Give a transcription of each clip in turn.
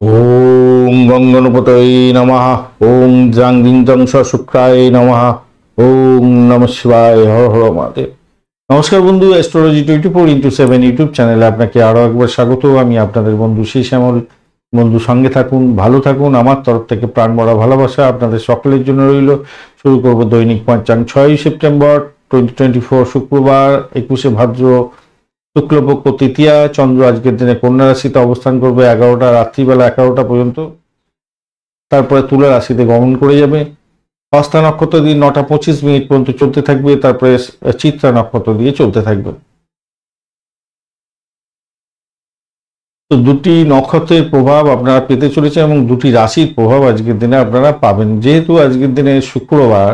ওম গঙ্গনপতয়ে নমঃ। ওম জাং দিং জং শুক্রায় নমঃ। ওম নমঃ শিবায়। হর হর মহাদেব। নমস্কার বন্ধু, অ্যাস্ট্রোলজি 24x7 ইউটিউব চ্যানেলে আপনাকে আরো একবার স্বাগত। আমি আপনাদের বন্ধু শ্রী শ্যামল। বন্ধু সঙ্গে থাকুন, ভালো থাকুন। আমার তরফ থেকে প্রাণ ভরা ভালোবাসা আপনাদের সকলের জন্য রইল। শুরু করব দৈনিক পঞ্চাঙ্গ 6 সেপ্টেম্বর 2024 শুক্রবার 21 ভাদ্র শুক্লপক্ষ তৃতীয়া। চন্দ্র আজকের দিনে কন্যা রাশিতে অবস্থান করবে 11টা রাত্রিবেলা 11টা পর্যন্ত, তারপরে তুলা রাশিতে গমন করে যাবে। হস্তা নক্ষত্র দিয়ে 9টা 25 মিনিট পর্যন্ত চলতে থাকবে, তারপরে চিত্রা নক্ষত্র দিয়ে চলতে থাকবে। তো দুটি নক্ষত্রের প্রভাব আপনারা পেতে চলেছে এবং দুটি রাশির প্রভাব আজকের দিনে আপনারা পাবেন। যেহেতু আজকের দিনে শুক্রবার,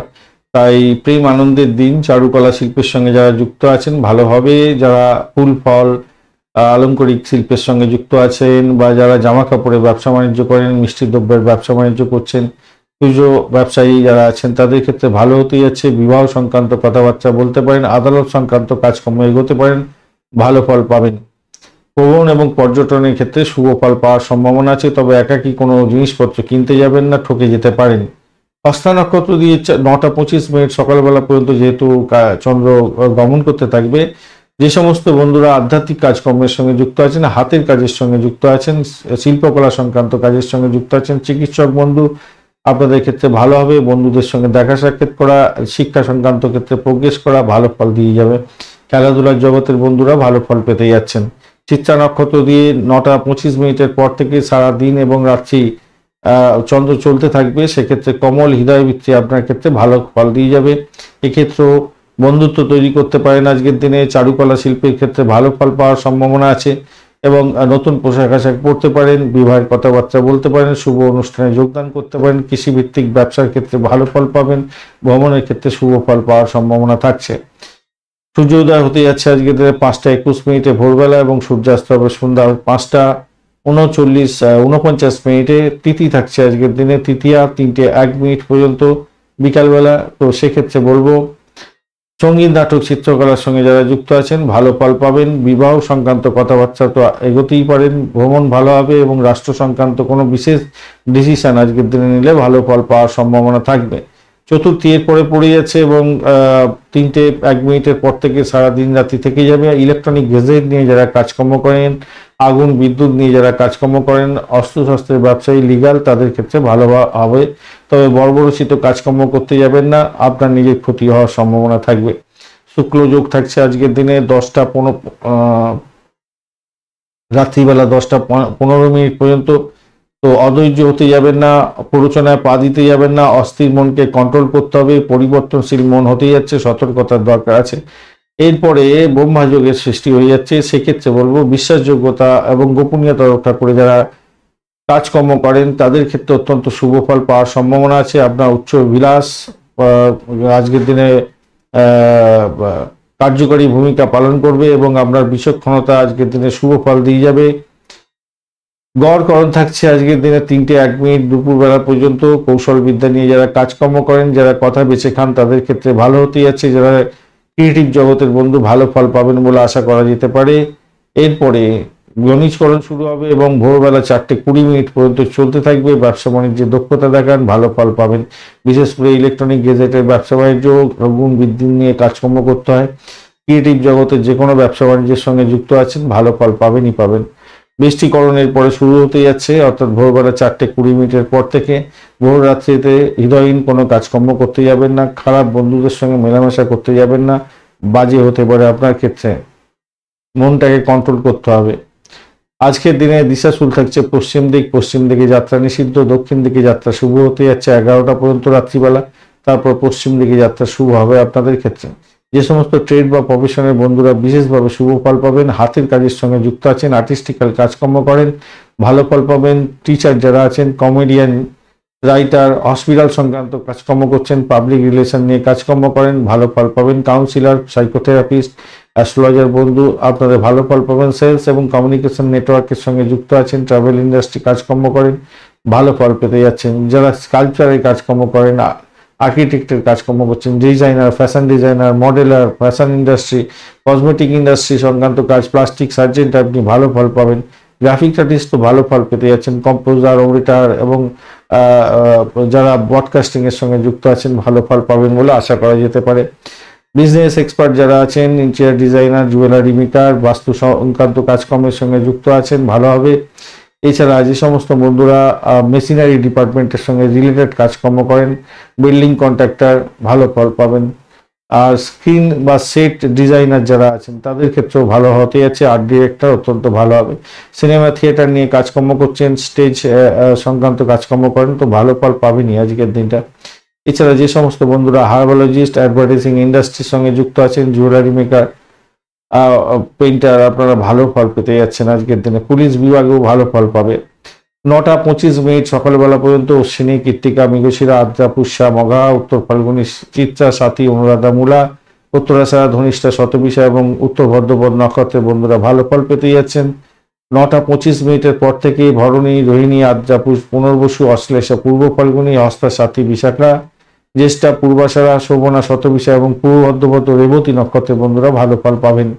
তাই প্রেম আনন্দের দিন। চারুকলা শিল্পের সঙ্গে যারা যুক্ত আছেন ভালোভাবে, যারা ফুল ফল আলংকারিক শিল্পের সঙ্গে যুক্ত আছেন, বা যারা জামা কাপড়ের ব্যবসা বাণিজ্য করেন, মিষ্টি দ্রব্যের ব্যবসা বাণিজ্য করছেন, পুজো ব্যবসায়ী যারা আছেন তাদের ক্ষেত্রে ভালো হতে যাচ্ছে। বিবাহ সংক্রান্ত কথাবার্তা বলতে পারেন, আদালত সংক্রান্ত কাজকর্ম এগোতে পারেন, ভালো ফল পাবেন। ভ্রমণ এবং পর্যটনের ক্ষেত্রে শুভ ফল পাওয়ার সম্ভাবনা আছে, তবে একাকী কোনো জিনিসপত্র কিনতে যাবেন না, ঠকে যেতে পারেন। হস্তা নক্ষত্র দিয়ে 9টা 25 মিনিট সকালবেলা পর্যন্ত যেহেতু চন্দ্র গমন করতে থাকবে, যে সমস্ত বন্ধুরা আধ্যাত্মিক কাজকর্মের সঙ্গে যুক্ত আছেন, হাতের কাজের সঙ্গে যুক্ত আছেন, শিল্পকলা সংক্রান্ত কাজের সঙ্গে যুক্ত আছেন, চিকিৎসক বন্ধু আপনাদের ক্ষেত্রে ভালো হবে। বন্ধুদের সঙ্গে দেখা সাক্ষাৎ করা, শিক্ষা সংক্রান্ত ক্ষেত্রে প্রোগ্রেস করা ভালো ফল দিয়ে যাবে। খেলাধুলার জগতের বন্ধুরা ভালো ফল পেতে যাচ্ছেন। চিত্রা নক্ষত্র দিয়ে 9টা 25 মিনিটের পর থেকে সারা দিন এবং রাত্রি চন্দ্র চলতে থাকবে, সেক্ষেত্রে কমল হৃদয় বৃত্তি আপনার ক্ষেত্রে ভালো ফল দিয়ে যাবে। এক্ষেত্রেও বন্ধুত্ব তৈরি করতে পারেন আজকের দিনে। চারুকলা শিল্পের ক্ষেত্রে ভালো ফল পাওয়ার সম্ভাবনা আছে এবং নতুন পোশাক আশাক পরতে পারেন, বিবাহের কথাবার্তা বলতে পারেন, শুভ অনুষ্ঠানে যোগদান করতে পারেন। কৃষিভিত্তিক ব্যবসার ক্ষেত্রে ভালো ফল পাবেন, ভ্রমণের ক্ষেত্রে শুভ ফল পাওয়ার সম্ভাবনা থাকছে। সূর্যোদয় হতে যাচ্ছে আজকের দিনে 5টা 21 মিনিটে ভোরবেলা এবং সূর্যাস্ত হবে সন্ধ্যা 5টা 49 মিনিটে। তিথি থাকছে আজকের দিনে তৃতীয়া 3টে 1 মিনিট পর্যন্ত বিকালবেলা। তো সেক্ষেত্রে বলবো সঙ্গীত নাটক চিত্রকলার সঙ্গে যারা যুক্ত আছেন ভালো ফল পাবেন। বিবাহ সংক্রান্ত কথাবার্তা তো এগোতেই পারেন, ভ্রমণ ভালো হবে এবং রাষ্ট্র সংক্রান্ত কোনো বিশেষ ডিসিশন আজকের দিনে নিলে ভালো ফল পাওয়ার সম্ভাবনা থাকবে। চতুর্থী এর পরে পড়ে যাচ্ছে এবং 3টে 1 মিনিটের পর থেকে সারা দিন রাত্রি থেকে যাবে। ইলেকট্রনিক গেজেট নিয়ে যারা কাজকর্ম করেন, আগুন বিদ্যুৎ নিয়ে যারা কাজকর্ম করেন, অস্ত্রশস্ত্রের ব্যবসায়ী, লিগাল, তাদের ক্ষেত্রে ভালো হবে। তবে বর্বরচিত কাজকর্ম করতে যাবেন না, আপনার নিজের ক্ষতি হওয়ার সম্ভাবনা থাকবে। শুক্ল যোগ থাকছে আজকের দিনে রাত্রিবেলা 10টা 15 মিনিট পর্যন্ত। তো অধৈর্য হতে যাবেন না, প্ররোচনায় পা দিতে যাবেন না, অস্থির মনকে কন্ট্রোল করতে হবে। পরিবর্তনশীল মন হতে যাচ্ছে, সতর্কতার দরকার আছে। এরপরে ব্রহ্মাযোগের সৃষ্টি হয়ে যাচ্ছে, সেক্ষেত্রে বলবো বিশ্বাসযোগ্যতা এবং গোপনীয়তা রক্ষা করে যারা কাজকর্ম করেন তাদের ক্ষেত্রে অত্যন্ত শুভ ফল পাওয়ার সম্ভাবনা আছে। আপনার উচ্চ বিলাস আজকের দিনে কার্যকরী ভূমিকা পালন করবে এবং আপনার বিচক্ষণতা আজকের দিনে শুভ ফল দিয়ে যাবে। গড়করণ থাকছে আজকের দিনে 3টে 1 মিনিট দুপুরবেলা পর্যন্ত। কৌশল বিদ্যা নিয়ে যারা কাজকর্ম করেন, যারা কথা বেছে খান, তাদের ক্ষেত্রে ভালো হতে যাচ্ছে। যারা ক্রিয়েটিভ জগতের বন্ধু ভালো ফল পাবেন বলে আশা করা যেতে পারে। এরপরে গণিতকরণ শুরু হবে এবং ভোরবেলা 4টে 20 মিনিট পর্যন্ত চলতে থাকবে। ব্যবসা বাণিজ্যে দক্ষতা দেখান, ভালো ফল পাবেন। বিশেষ করে ইলেকট্রনিক গেজেটের ব্যবসা বাণিজ্য, গুণ বৃদ্ধি নিয়ে কাজকর্ম করতে হয়। ক্রিয়েটিভ জগতের যে কোনো ব্যবসা বাণিজ্যের সঙ্গে যুক্ত আছেন ভালো ফল পাবেনই পাবেন। বৃষ্টিকরণের পরে শুরু হতে যাচ্ছে, অর্থাৎ ভোরবেলা 4টে 20 মিনিটের পর থেকে। ভোর রাত্রিতে হৃদয়হীন কোনো কাজকর্ম করতে যাবেন না, খারাপ বন্ধুদের সঙ্গে মেলামেশা করতে যাবেন না, বাজে হতে পারে আপনার ক্ষেত্রে। মনটাকে কন্ট্রোল করতে হবে। আজকের দিনে দিশাশুল থাকছে পশ্চিম দিকে যাত্রা নিষিদ্ধ, দক্ষিণ দিকে যাত্রা শুভ হতে যাচ্ছে 11টা পর্যন্ত রাত্রিবেলা। তারপর পশ্চিম দিকে যাত্রা শুভ হবে আপনাদের ক্ষেত্রে। যে সমস্ত ট্রেড বা প্রফেশনের বন্ধুরা বিশেষভাবে শুভ ফল পাবেন, হাতের কাজের সঙ্গে যুক্ত আছেন, আর্টিস্টিক্যাল কাজকর্ম করেন, ভালো ফল পাবেন। টিচার যারা আছেন, কমেডিয়ান, রাইটার, হসপিটাল সংক্রান্ত কাজকর্ম করছেন, পাবলিক রিলেশন নিয়ে কাজকর্ম করেন, ভালো ফল পাবেন। কাউন্সিলর, সাইকোথেরাপিস্ট, অ্যাস্ট্রোলজার বন্ধু আপনাদের ভালো ফল পাবেন। সেলস এবং কমিউনিকেশন নেটওয়ার্কের সঙ্গে যুক্ত আছেন, ট্রাভেল ইন্ডাস্ট্রি কাজকর্ম করেন, ভালো ফল পেতে যাচ্ছেন। যারা স্কাল্পচারের কাজকর্ম করেন, আর্কিটেক্টের কাজকর্ম করছেন, designer, fashion designer, মডেলার, fashion industry, cosmetic industry সংক্রান্ত কাজ, প্লাস্টিক সার্জেন্ট, আপনি ভালো ফল পাবেন। গ্রাফিক আর্টিস্ট তো ভালো ফল পেতে যাচ্ছেন, কম্পোজার, অডিটর এবং যারা ব্রডকাস্টিং এর সঙ্গে যুক্ত আছেন ভালো ফল পাবেন বলে আশা করা যেতে পারে। বিজনেস এক্সপার্ট যারা আছেন, ইন্টেরিয়র ডিজাইনার, জুয়েলারি মেকার, বাস্তু সংক্রান্ত কাজকর্মের সঙ্গে যুক্ত আছেন ভালো হবে। এছাড়া যে সমস্ত বন্ধুরা মেশিনারি ডিপার্টমেন্টের সঙ্গে রিলেটেড কাজকর্ম করেন, বিল্ডিং কন্ট্রাক্টর, ভালো ফল পাবেন। আর স্ক্রিন বা সেট ডিজাইনার যারা আছেন তাদের ক্ষেত্রেও ভালো হতে যাচ্ছে। আর্ট ডিরেক্টর অত্যন্ত ভালো হবে। সিনেমা থিয়েটার নিয়ে কাজকর্ম করছেন, স্টেজ সংক্রান্ত কাজকর্ম করেন তো ভালো ফল পাবেনই আজকের দিনটা। এছাড়া যে সমস্ত বন্ধুরা হার্বালজিস্ট, অ্যাডভার্টাইজিং ইন্ডাস্ট্রির সঙ্গে যুক্ত আছেন, জুয়েলারি মেকার, পেইন্টার, আপনারা ভালো ফল পেতে যাচ্ছেন আজকের দিনে। পুলিশ বিভাগেও ভালো ফল পাবে। 9টা 25 সকালবেলা পর্যন্ত অশ্বিনী, কৃত্তিকা, মৃগশিরা, আদ্রা, পুষ্যা, মঘা, উত্তর ফাল্গুনী, চিত্রা, সাথী, অনুরাধা, মূলা, উত্তরাষাঢ়া, ধনিষ্ঠা, শতবিশা এবং উত্তর ভদ্রপদ নক্ষত্রের বন্ধুরা ভালো ফল পেতে যাচ্ছেন। 9টা 25 পর থেকে ভরণী, রোহিণী, আদ্রা, পুনর্বসু, অশ্লেষা, পূর্ব ফাল্গুনী, হস্তা, সাথী, বিশাখা, জ্যেষ্ঠা, পূর্বাষাঢ়া, শোভনা, শতবিশা এবং পূর্ব ভদ্রপদ, রেবতী নক্ষত্রের বন্ধুরা ভালো ফল পাবেন।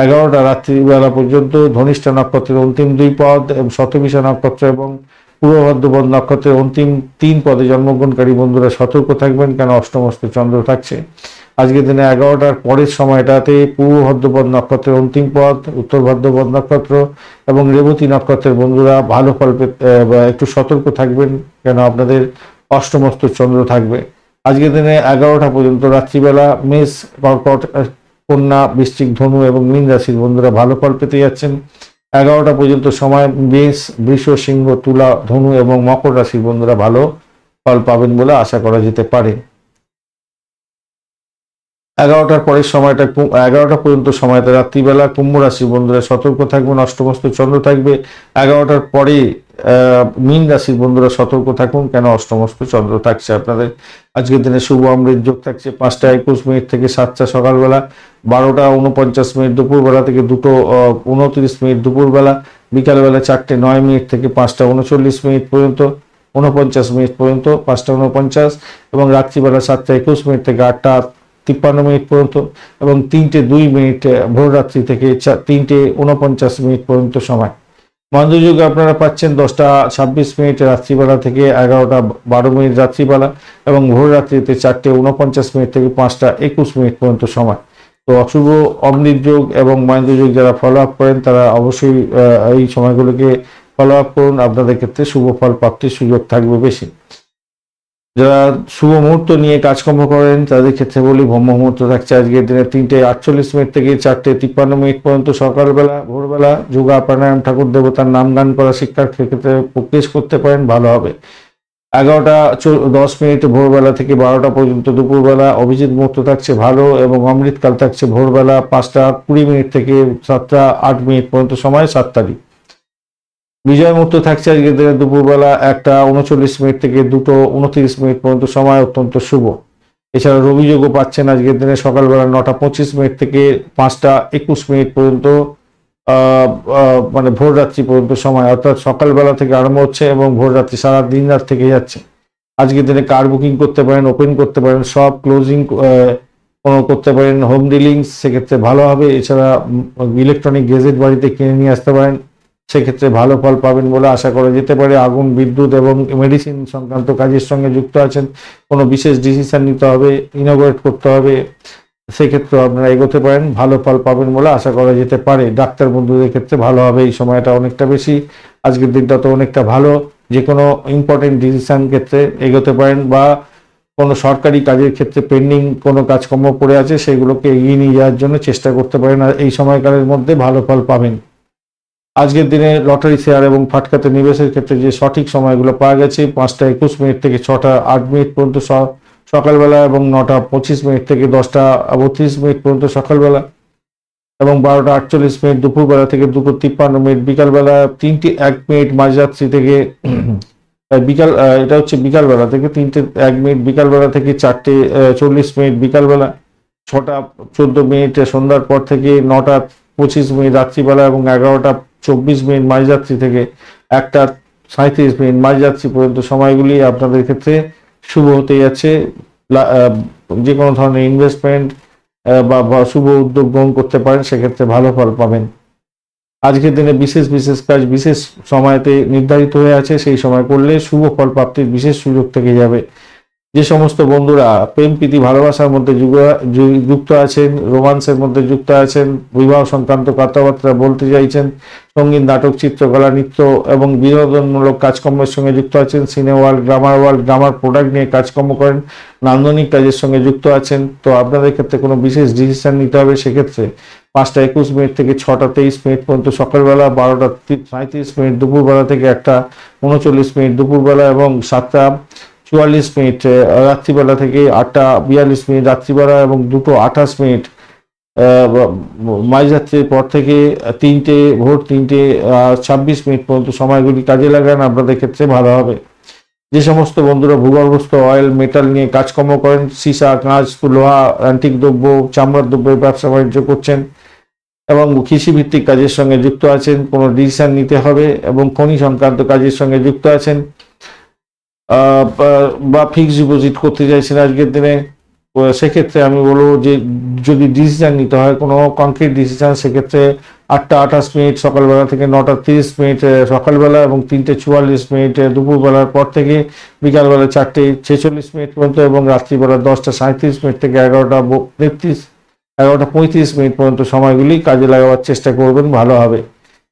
11টা রাত্রিবেলা পর্যন্ত ধনিষ্ঠা নক্ষত্রের অন্তিম 2 পদ, শতবিশা নক্ষত্র এবং পূর্ব ভদ্রপদ নক্ষত্রের অন্তিম 3 পদে জন্মগ্রহণকারী বন্ধুরা সতর্ক থাকবেন, কেন অষ্টমস্ত চন্দ্র থাকছে আজকের দিনে। 11টার পরের সময়টাতে পূর্ব ভদ্রপদ নক্ষত্রের অন্তিম পদ, উত্তর ভদ্রপদ নক্ষত্র এবং রেবতী নক্ষত্রের বন্ধুরা ভালো ফল একটু সতর্ক থাকবেন, কেন আপনাদের অষ্টমস্ত চন্দ্র থাকবে আজকের দিনে। 11টা পর্যন্ত রাত্রিবেলা মেষ, কর্কট, কন্যা, বৃশ্চিক, ধনু এবং মীন রাশির বন্ধুরা ভালো ফল পেতে যাচ্ছেন। 11টা পর্যন্ত সময় মেষ, বৃষ, সিংহ, তুলা, ধনু এবং মকর রাশির বন্ধুরা ভালো ফল পাবেন বলে আশা করা যেতে পারে। 11টার পরের সময়টা 11টা পর্যন্ত সময়টা রাত্রিবেলা কুম্ভ রাশির বন্ধুরা সতর্ক থাকবেন, অষ্টমস্ত চন্দ্র থাকবে। 11টার পরে মীন রাশির বন্ধুরা সতর্ক থাকুন, কেন অষ্টমস্ত চন্দ্র থাকছে আপনাদের আজকের দিনে। শুভ অমৃত যোগ থাকছে 5টা 21 থেকে 7টা সকালবেলা, 12টা 49 দুপুরবেলা থেকে 2টো 29 দুপুরবেলা, বিকালবেলা 4টে 9 থেকে 5টা 39 পর্যন্ত, 49 পর্যন্ত, 5টা 49 এবং রাত্রিবেলা 7টা 21 থেকে 8টা 53 পর্যন্ত এবং 3টে 2 ভোর রাত্রি থেকে 3টে 49 পর্যন্ত সময়। মধ্যযুগে আপনারা পাচ্ছেন 10টা 26 রাত্রিবেলা থেকে 11টা 12 রাত্রিবেলা এবং ভোর রাত্রিতে 4টে 49 থেকে 5টা 21 পর্যন্ত সময়। তো অশুভ অমৃত যোগ এবং মধ্যযুগ যারা ফলো আপ করেন তারা অবশ্যই এই সময়গুলোকে ফলো আপ করুন, আপনাদের ক্ষেত্রে শুভ ফল প্রাপ্তির সুযোগ থাকবে বেশি। যারা শুভ মুহূর্ত নিয়ে কাজকর্ম করেন তাদের ক্ষেত্রে বলি ব্রহ্ম মুহূর্ত থাকছে আজকের দিনে 3টে 48 থেকে 4টে 53 পর্যন্ত সকালবেলা, ভোরবেলা যোগা, প্রাণায়াম, ঠাকুর দেবতার নাম গান করা শিক্ষার ক্ষেত্রে প্রোগ্রেস করতে পারেন, ভালো হবে। 11টা 10 ভোরবেলা থেকে 12টা পর্যন্ত দুপুরবেলা অভিজিৎ মুহূর্ত থাকছে ভালো এবং অমৃতকাল থাকছে ভোরবেলা 5টা 20 থেকে 7টা 8 পর্যন্ত সময় 7 তারিখ। বিজয় মুহূর্ত থাকছে আজকের দিনে দুপুরবেলা 1টা 39 থেকে 2টো 29 পর্যন্ত সময়, অত্যন্ত শুভ। এছাড়া রবি যোগও পাচ্ছেন আজকের দিনে সকালবেলা 9টা 25 থেকে 5টা 21 পর্যন্ত, মানে ভোর রাত্রি পর্যন্ত সময়, অর্থাৎ সকালবেলা থেকে আরম্ভ হচ্ছে এবং ভোর রাত্রি সারা দিন রাত থেকে যাচ্ছে। আজকের দিনে কার বুকিং করতে পারেন, ওপেন করতে পারেন, সব ক্লোজিং করতে পারেন, হোম ডিলিংস সেক্ষেত্রে ভালো হবে। এছাড়া ইলেকট্রনিক গেজেট বাড়িতে কিনে নিয়ে আসতে পারেন, সেক্ষেত্রে ভালো ফল পাবেন বলে আশা করা যেতে পারে। আগুন, বিদ্যুৎ এবং মেডিসিন সংক্রান্ত কাজের সঙ্গে যুক্ত আছেন, কোনো বিশেষ ডিসিশন নিতে হবে, ইনোভেট করতে হবে, সেক্ষেত্রে আপনারা এগোতে পারেন, ভালো ফল পাবেন বলে আশা করা যেতে পারে। ডাক্তার বন্ধুদের ক্ষেত্রে ভালো হবে, এই সময়টা অনেকটা বেশি, আজকের দিনটা তো অনেকটা ভালো। যে কোনো ইম্পর্টেন্ট ডিসিশন ক্ষেত্রে এগোতে পারেন বা কোনো সরকারি কাজের ক্ষেত্রে পেন্ডিং কোনো কাজকর্ম পড়ে আছে সেগুলোকে এগিয়ে নিয়ে যাওয়ার জন্য চেষ্টা করতে পারেন, আর এই সময়কালের মধ্যে ভালো ফল পাবেন। আজকের দিনে লটারি শেয়ার এবং ফাটকাতে নিবেশের ক্ষেত্রে যে সঠিক সময়গুলো পাওয়া গেছে 5টা 21 থেকে 6টা 8 পর্যন্ত সকালবেলা এবং 9টা 25 থেকে 10টা 32 পর্যন্ত সকালবেলা এবং 12টা 48 দুপুরবেলা থেকে 2টো 53 বিকালবেলা, 3টে 1 মাঝরাত্রি থেকে বিকাল, এটা হচ্ছে বিকালবেলা থেকে 3টে 1 বিকালবেলা থেকে 4টে 40 বিকালবেলা, 6টা 14 সন্ধ্যার পর থেকে 9টা 25 রাত্রিবেলা এবং 11টা 24 মাঝরাত্রি থেকে 1টা 37 মাঝরাত্রি পর্যন্ত সময়গুলি আপনাদের ক্ষেত্রে শুভ হতে যাচ্ছে। যে কোনো ধরনের ইনভেস্টমেন্ট বা শুভ উদ্যোগ গ্রহণ করতে পারেন, সেক্ষেত্রে ভালো ফল পাবেন। আজকের দিনে বিশেষ বিশেষ কাজ বিশেষ সময়তে নির্ধারিত হয়ে আছে, সেই সময় করলে শুভ ফল প্রাপ্তির বিশেষ সুযোগ থেকে যাবে। যে সমস্ত বন্ধুরা প্রেম প্রীতি ভালোবাসার মধ্যে যুক্ত আছেন, রোমান্সের মধ্যে যুক্ত আছেন, বিবাহ সংক্রান্ত কথাবার্তা বলতে চাইছেন, সঙ্গীত, নাটক, চিত্রকলা, নৃত্য এবং বিনোদনমূলক কাজকর্মের সঙ্গে যুক্ত আছেন, সিনেমা ওয়ার্ল্ড, গ্রামার প্রোডাক্ট নিয়ে কাজকর্ম করেন, নান্দনিক কাজের সঙ্গে যুক্ত আছেন, তো আপনাদের ক্ষেত্রে কোনো বিশেষ ডিসিশন নিতে হবে। সেক্ষেত্রে 5টা 21 মিনিট থেকে 6টা 23 মিনিট পর্যন্ত সকালবেলা, 12টা 37 মিনিট দুপুরবেলা থেকে 1টা 39 মিনিট দুপুরবেলা এবং 7টা 44 মিনিট রাত্রিবেলা থেকে 8টা 42 মিনিট রাত্রিবেলা এবং 2টো 28 মিনিট মাঝরাত্রির পর থেকে ভোর 3টে 26 মিনিট পর্যন্ত সময়গুলি কাজে লাগান, আপনাদের ক্ষেত্রে ভালো হবে। যে সমস্ত বন্ধুরা ভূগর্ভস্থ অয়েল, মেটাল নিয়ে কাজকর্ম করেন, সীসা, কাঁচ, লোহা, অ্যান্টিক দ্রব্য, চামড়ার দ্রব্যের ব্যবসা বাণিজ্য করছেন এবং কৃষিভিত্তিক কাজের সঙ্গে যুক্ত আছেন, কোনো ডিসিশন নিতে হবে এবং খনি সংক্রান্ত কাজের সঙ্গে যুক্ত আছেন বা ফিক্সড ডিপোজিট করতে চাইছেন আজকের দিনে, সেক্ষেত্রে আমি বলবো যে যদি ডিসিশন নিতে হয় কোনো কনক্রিট ডিসিশন, সেক্ষেত্রে 8টা 28 মিনিট সকালবেলা থেকে 9টা 30 মিনিট সকালবেলা এবং 3টে 44 মিনিট দুপুরবেলার পর থেকে বিকালবেলা 4টে 46 মিনিট পর্যন্ত এবং রাত্রিবেলা 10টা 37 মিনিট থেকে 11টা 35 মিনিট পর্যন্ত সময়গুলি কাজে লাগাবার চেষ্টা করবেন, ভালো হবে।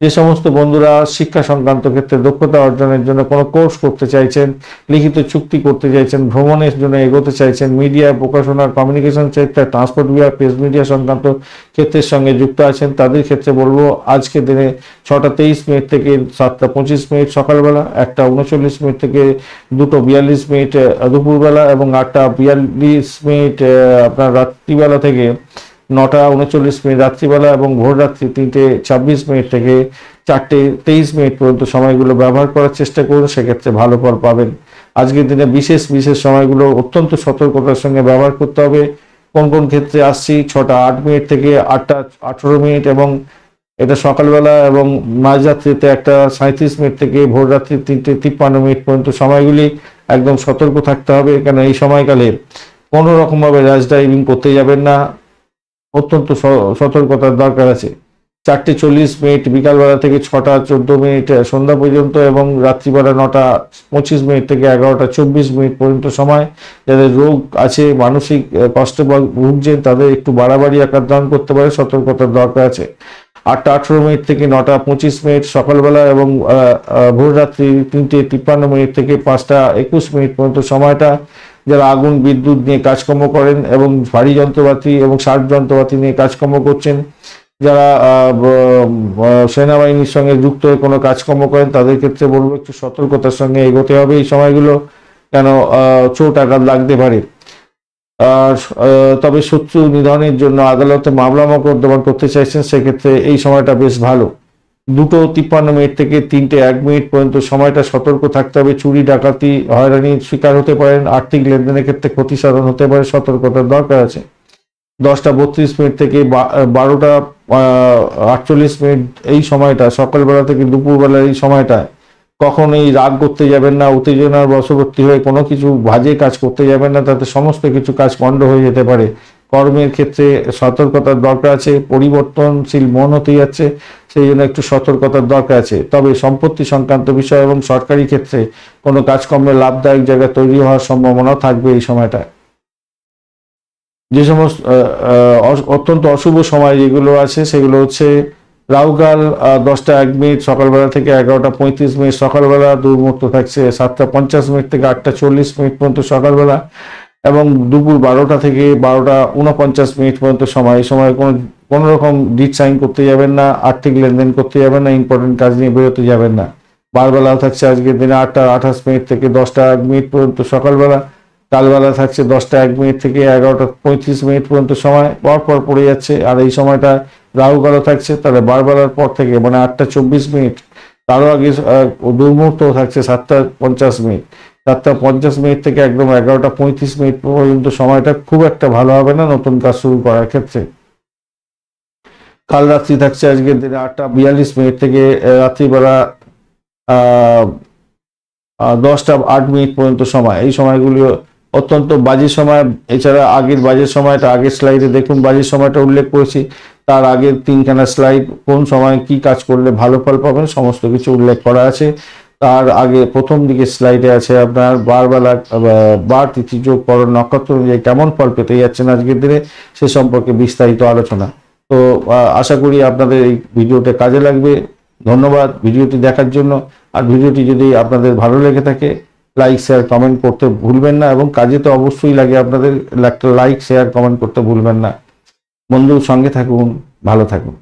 যে সমস্ত বন্ধুরা শিক্ষা সংক্রান্ত ক্ষেত্রে দক্ষতা অর্জনের জন্য কোনো কোর্স করতে চাইছেন, লিখিত চুক্তি করতে চাইছেন, ভ্রমণের জন্য এগোতে চাইছেন, মিডিয়া, প্রকাশনার, কমিউনিকেশন সেক্টর, ট্রান্সপোর্ট বিভাগ, প্রেস মিডিয়া সংক্রান্ত ক্ষেত্রের সঙ্গে যুক্ত আছেন, তাদের ক্ষেত্রে বলবো আজকের দিনে 6টা 23 মিনিট থেকে 7টা 25 মিনিট সকালবেলা, 1টা 39 মিনিট থেকে 2টো 42 মিনিট দুপুরবেলা এবং 8টা 42 মিনিট আপনার রাত্রিবেলা থেকে 9টা 39 মিনিট রাত্রিবেলা এবং ভোর রাত্রি 3টে 26 মিনিট থেকে 4টে 23 মিনিট পর্যন্ত সময়গুলো ব্যবহার করার চেষ্টা করুন, সেক্ষেত্রে ভালো ফল পাবেন। আজকের দিনে বিশেষ সময়গুলো অত্যন্ত সতর্কতার সঙ্গে ব্যবহার করতে হবে। কোন কোন ক্ষেত্রে আসছি, 6টা 8 মিনিট থেকে 8টা 18 মিনিট এবং এটা সকালবেলা এবং মাঝরাত্রিতে 1টা 37 মিনিট থেকে ভোর রাত্রি 3টে 53 মিনিট পর্যন্ত সময়গুলি একদম সতর্ক থাকতে হবে, কারণ এই সময়কালে কোনো রকমভাবে র্যাশ ড্রাইভিং করতে যাবেন না, অত্যন্ত সতর্কতার দরকার আছে। 4টে 40 মিনিট বিকালবেলা থেকে 6টা 14 মিনিট সন্ধ্যা পর্যন্ত এবং রাত্রিবেলা 9টা 25 মিনিট থেকে 11টা 24 মিনিট পর্যন্ত সময়। যাদের রোগ আছে, মানসিক কষ্টে ভুগছেন, তাদের একটু বাড়াবাড়ি আকার ধারণ করতে পারে, সতর্কতার দরকার আছে। 8টা 18 মিনিট থেকে 9টা 25 মিনিট সকালবেলা এবং ভোর রাত্রি 3টে 53 মিনিট থেকে 5টা 21 মিনিট পর্যন্ত সময়টা যারা আগুন, বিদ্যুৎ নিয়ে কাজকর্ম করেন এবং ভারী যন্ত্রপাতি এবং শার্প যন্ত্রপাতি নিয়ে কাজকর্ম করছেন, যারা সেনাবাহিনীর সঙ্গে যুক্ত হয়ে কোনো কাজকর্ম করেন, তাদের ক্ষেত্রে বলবো একটু সতর্কতার সঙ্গে এগোতে হবে এই সময়গুলো, কেন চোট আঘাত লাগতে পারে। আর তবে শত্রু নিধনের জন্য আদালতে মামলা মোকদ্দমা করতে চাইছেন, সেক্ষেত্রে এই সময়টা বেশ ভালো। 2টো 53 মিনিট থেকে 3টে 1 মিনিট পর্যন্ত সময়টা সতর্ক থাকতে হবে। চুরি, ডাকাতি, হয়রানির শিকার হতে পারেন, আর্থিক লেনদেনের ক্ষেত্রে ক্ষতি সাধন হতে পারে, সতর্কতার দরকার আছে। 10টা 32 মিনিট থেকে 12টা 48 মিনিট এই সময়টা সকালবেলা থেকে দুপুরবেলা এই সময়টা কখনোই রাগ করতে যাবেন না, উত্তেজনার বশবর্তী হয়ে কোনো কিছু বাজে কাজ করতে যাবেন না, তাতে সমস্ত কিছু কাজ পণ্ড হয়ে যেতে পারে। কর্মের ক্ষেত্রে সতর্কতার দরকার আছে, পরিবর্তনশীল মন হতে যাচ্ছে, সেই জন্য একটু সতর্কতার দরকার আছে। তবে সম্পত্তি সংক্রান্ত বিষয় এবং সরকারি ক্ষেত্রে কোনো কাজকর্মের লাভদায়ক জায়গা তৈরি হওয়ার সম্ভাবনা থাকবে এই সময়টায়। যে সমস্ত অত্যন্ত অশুভ সময় যেগুলো আছে সেগুলো হচ্ছে রাহুকাল 10টা 1 মিনিট সকালবেলা থেকে 11টা 35 মিনিট সকালবেলা, দুর্মুহূর্ত থাকছে 7টা 50 মিনিট থেকে 8টা 40 মিনিট পর্যন্ত সকালবেলা এবং দুপুর 12টা থেকে 12টা 49 মিনিট পর্যন্ত সময়। এই সময় কোনো রকম ডিট সাইন করতে যাবেন না, আর্থিক লেনদেন করতে যাবেন না, ইম্পর্টেন্ট কাজ নিয়ে বেরোতে যাবেন না। বারবেলা থাকছে আজকের দিনে 8টা 28 মিনিট থেকে 10টা 1 মিনিট পর্যন্ত সকালবেলা, কালবেলা থাকছে 10টা 1 মিনিট থেকে 11টা 35 মিনিট পর্যন্ত সময় পর পড়ে যাচ্ছে। আর এই সময়টা রাহুকালও থাকছে, তাহলে বারবেলার পর থেকে মানে 8টা 24 মিনিট, তারও আগে দুর্মুহূর্ত থাকছে 7টা 50 মিনিট। 7টা 50 মিনিট থেকে একদম 11টা 35 মিনিট পর্যন্ত সময়টা খুব একটা ভালো হবে না নতুন কাজ শুরু করার ক্ষেত্রে। কাল রাত্রি থাকছে আজকের দিনে 8টা 42 মিনিট থেকে রাত্রিবেলা 10টা 8 মিনিট পর্যন্ত সময়। এই সময়গুলি অত্যন্ত বাজে সময়। এছাড়া আগের বাজে সময়টা আগের স্লাইডে দেখুন বাজে সময়টা উল্লেখ করেছি। তার আগের 3খানা স্লাইড কোন সময় কি কাজ করলে ভালো ফল পাবেন সমস্ত কিছু উল্লেখ করা আছে। তার আগে প্রথম দিকে স্লাইডে আছে আপনার বার তিথি যোগ করণ নক্ষত্র অনুযায়ী কেমন ফল পেতে যাচ্ছেন আজকের দিনে সে সম্পর্কে বিস্তারিত আলোচনা। তো আশা করি আপনাদের এই ভিডিওটা কাজে লাগবে। ধন্যবাদ ভিডিওটি দেখার জন্য। আর ভিডিওটি যদি আপনাদের ভালো লেগে থাকে লাইক শেয়ার কমেন্ট করতে ভুলবেন না, এবং কাজে তো অবশ্যই লাগে আপনাদের, একটা লাইক শেয়ার কমেন্ট করতে ভুলবেন না। বন্ধুর সঙ্গে থাকুন, ভালো থাকুন।